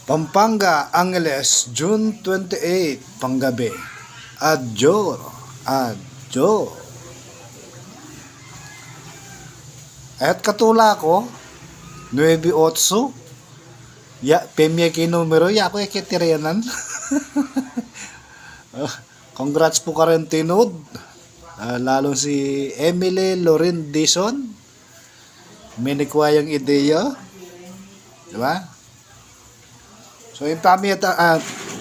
Pampanga, Angeles, June 28, panggabi. Adjo, adjo. At katula ko, 9-8. Ya, pemye kay numero, ya ako ekitirianan. Congrats po ka rin tinod. Lalo si Emily Loren Dison. May nikuha yung ideya. Diba? So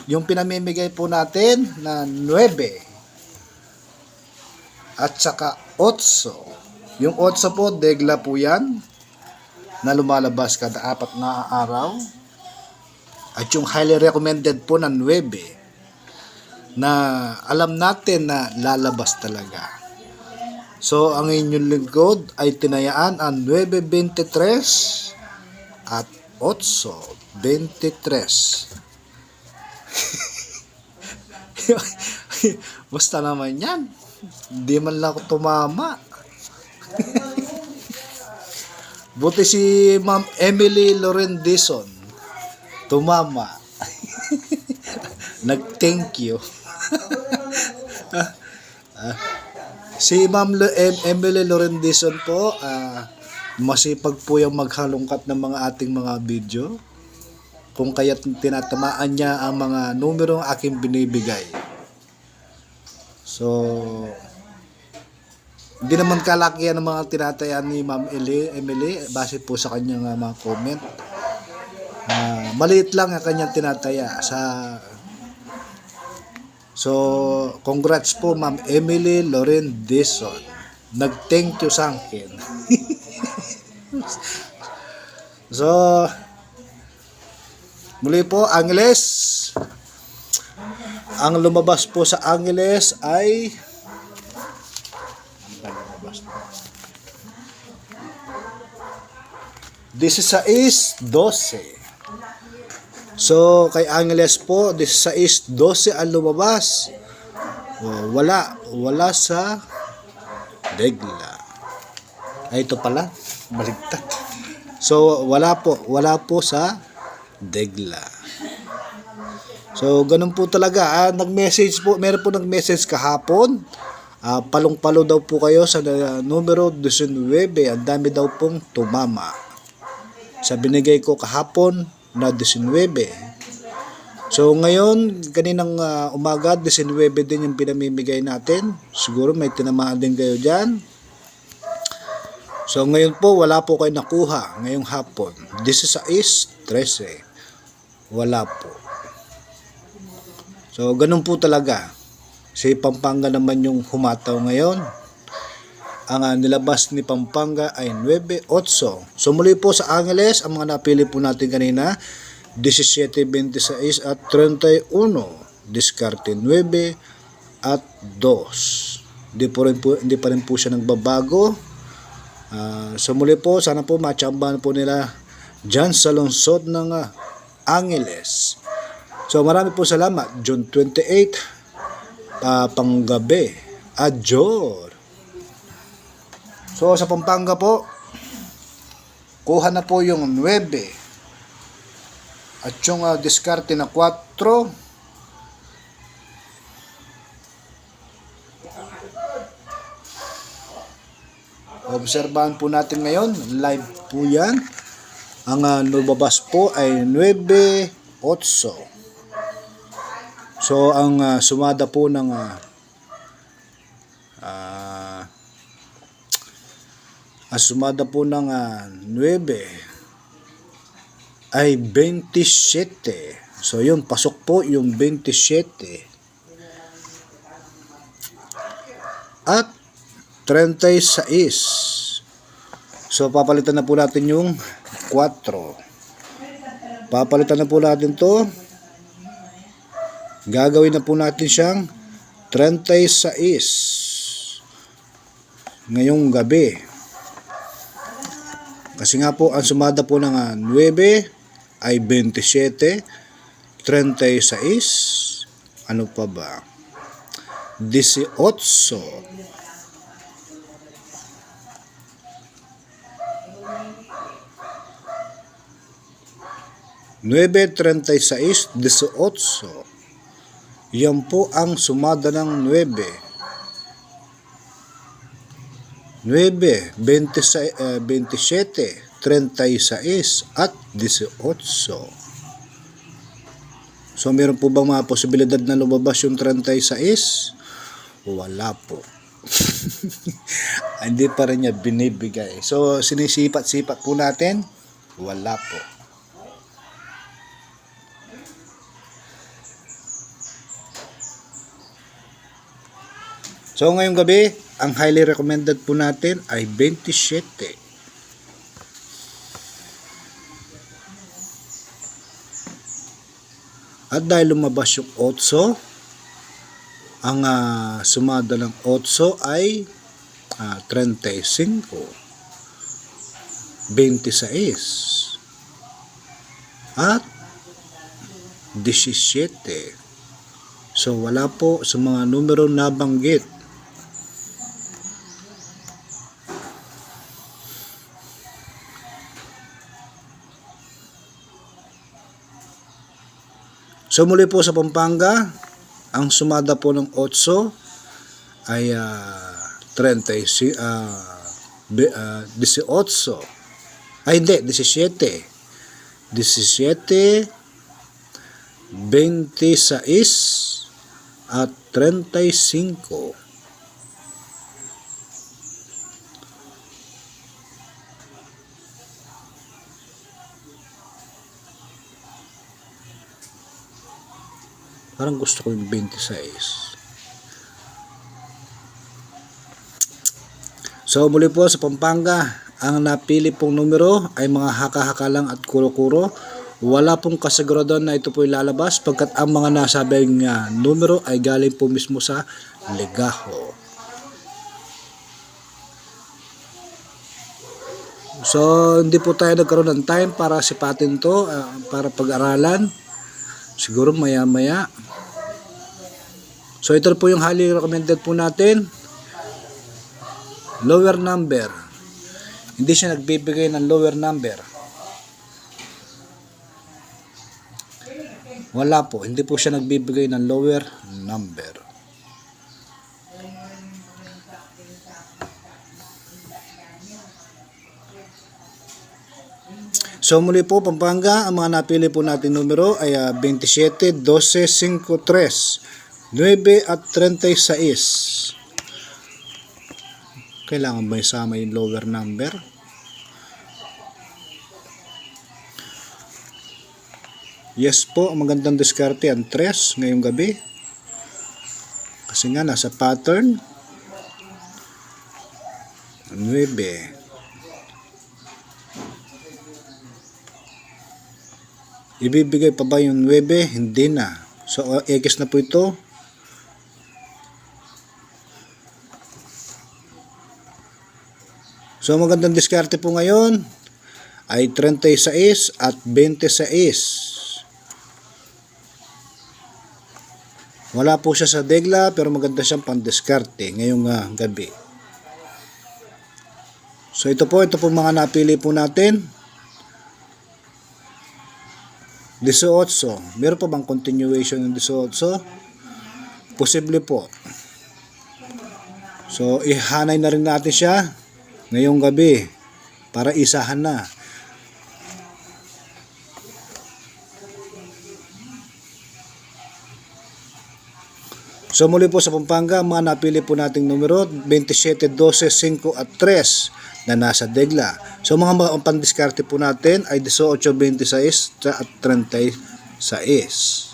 yung pinamimigay po natin na 9 at saka 8. Yung 8 po, degla po yan na lumalabas kada 4 na araw. At yung highly recommended po na 9 na alam natin na lalabas talaga. So ang inyong lingkod ay tinayaan ang 9:23 at 8:23. Basta naman yan. Hindi man lang ako tumama. Buti si Ma'am Emily Loren Dison tumama. Nag-thank you. Si Ma'am Emily Loren Dison po, masipag po yung maghalongkat ng mga ating mga video. Kung kaya't tinatamaan niya ang mga numero ng aking binibigay. So, hindi naman kalakihan ng mga tinatayaan ni Ma'am Emily base po sa kanyang mga comment. Maliit lang ang kanyang tinataya So, congrats po Ma'am Emily Loren Dison. Nag-thank you sa akin. So, muli po, Angeles. Ang lumabas po sa Angeles ay 16-12. So, kay Angeles po, 16-12 ang lumabas. Wala sa degla. Ay, ito pala, baligtad. So, wala po sa degla. So, ganun po talaga. Nag-message po, meron po nag-message kahapon. Palong-palo daw po kayo sa numero 19. Ang dami daw pong tumama. Sa binigay ko kahapon na 19. So, ngayon, kaninang umaga, 19 din yung pinamimigay natin. Siguro may tinamaan din kayo dyan. So, ngayon po, wala po kayo nakuha ngayong hapon. 16-13. Wala po. So, ganun po talaga. Si Pampanga naman yung humataw ngayon. Ang nilabas ni Pampanga ay 9-8. So, muli po sa Angeles, ang mga napili po natin kanina, 17-26 at 31. Diskarte 9 at 2. Hindi pa rin po siya nagbabago. So muli po, sana po matsambahan po nila dyan sa lungsod ng Angeles. So marami po salamat. June 28, panggabi. Adjor. So sa Pampanga po, kuha na po yung 9 at yung diskarte na 4. Obserbahan po natin ngayon, live po yan. Ang lumabas po ay 9-8. So ang sumada po ng sumada po ng 9 ay 27. So yun, pasok po yung 27. At 36. So papalitan na po natin yung 4. Papalitan na po natin to. Gagawin na po natin siyang 36 ngayong gabi. Kasi nga po, ang sumada po ng 9 ay 27, 36, ano pa ba? 18. 9, 36, 18. Yan po ang sumada ng 9, 27, 36 at 18. So meron po bang mga posibilidad na lumabas yung 36? Wala po. Hindi pa rin niya binibigay. So sinisipat-sipat po natin, wala po. So ngayong gabi, ang highly recommended po natin ay 27. At dahil lumabas yung 8, ang sumada ng 8 ay 35, 26, at 17. So wala po sa mga numero na banggit. So muli po sa Pampanga, ang sumada po ng 8 ay 18. Ay hindi, 17. 17, 26 at 35. Parang gusto ko yung 26. So muli po sa Pampanga, ang napili pong numero ay mga haka-haka lang at kuro-kuro. Wala pong kasiguradon na ito po ilalabas pagkat ang mga nasabing numero ay galing po mismo sa legaho. So hindi po tayo nagkaroon ng time para sipatin to, para pag-aralan. Siguro maya-maya. So ito po yung highly recommended po natin. Lower number. Hindi siya nagbibigay ng lower number. Wala po. Hindi po siya nagbibigay ng lower number. So muli po, Pampanga, ang mga napili po natin numero ay 27, 12, 5, 3, 9 at 36. Kailangan ba isama yung lower number? Yes po, ang magandang diskarte ang 3 ngayong gabi. Kasi nga nasa pattern 9. Ibibigay pa ba yung 9? Hindi na. So, X na po ito. So, magandang diskarte po ngayon ay 36 at 26. Wala po siya sa degla pero maganda siyang pandiskarte ngayong gabi. So, ito po mga napili po natin. 18. Meron pa bang continuation ng 18? Posible po. So, ihanay na rin natin siya ngayong gabi para isahan na. So, muli po sa Pampanga, mga napili po nating numero 27, 12, 5 at 3 na nasa degla. So mga pandiskarte po natin ay 18, 26 at 36.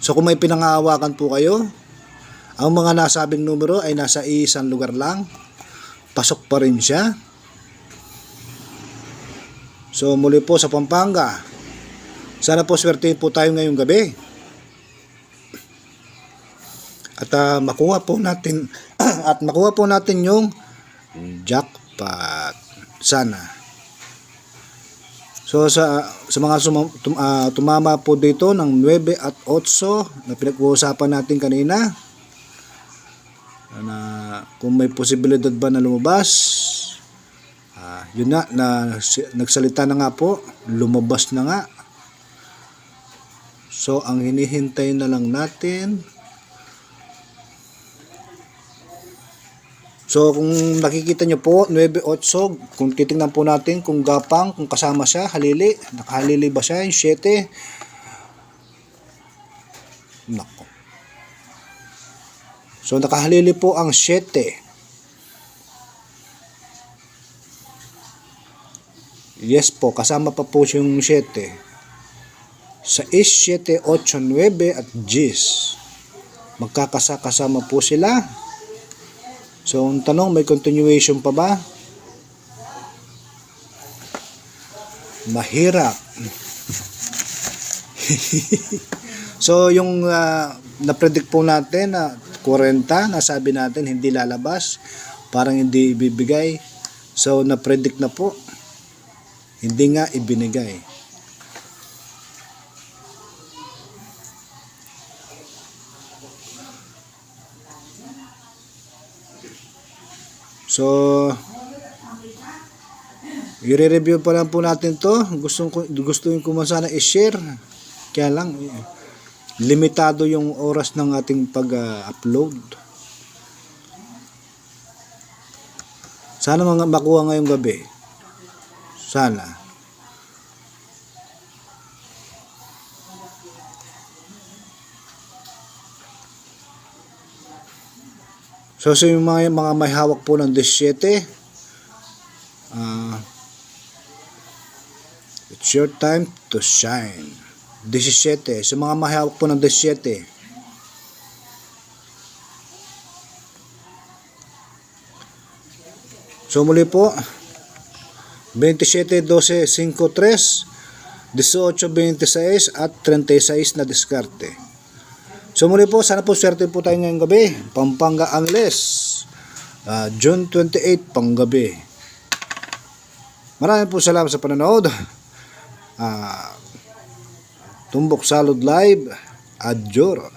So kung may pinangahawakan po kayo, ang mga nasabing numero ay nasa isang lugar lang, pasok pa rin siya. So muli po sa Pampanga, sana po swertein po tayo ngayong gabi. At makuha po natin yung jackpot sana. So sa mga tumama po dito ng 9 at 8 na pinag-uusapan natin kanina, na kung may posibilidad ba na lumabas, Yun na nagsalita na nga po, lumabas na nga. So ang hinihintay na lang natin. So kung nakikita nyo po, 9-8, kung titingnan po natin kung gapang, kung kasama siya, halili, nakahalili ba siya, yung 7. Nako. So nakahalili po ang 7. Yes po, kasama pa po yung 7. 6, 7, 8, 9 at 10. Magkakasama po sila. So, ang tanong, may continuation pa ba? Mahirap. So, yung na-predict po natin na 40, nasabi natin hindi lalabas, parang hindi ibibigay. So, na-predict na po. Hindi nga ibinigay. So, i-review pa lang po natin to. Gusto ko man sana i-share. Kaya lang, limitado yung oras ng ating pag-upload. Sana makuha ngayong gabi. Sana. So yung mga may hawak po ng 17, it's your time to shine. 17. So mga may hawak po ng 17. So muli po, 27, 12, 5, 3, 18, 26 at 36 na diskarte. So muli po, sana po swerte po tayo ngayong gabi. Pampanga Angles, June 28, panggabi. Maraming po salamat sa panonood. Tumbok Salud Live. Adjor.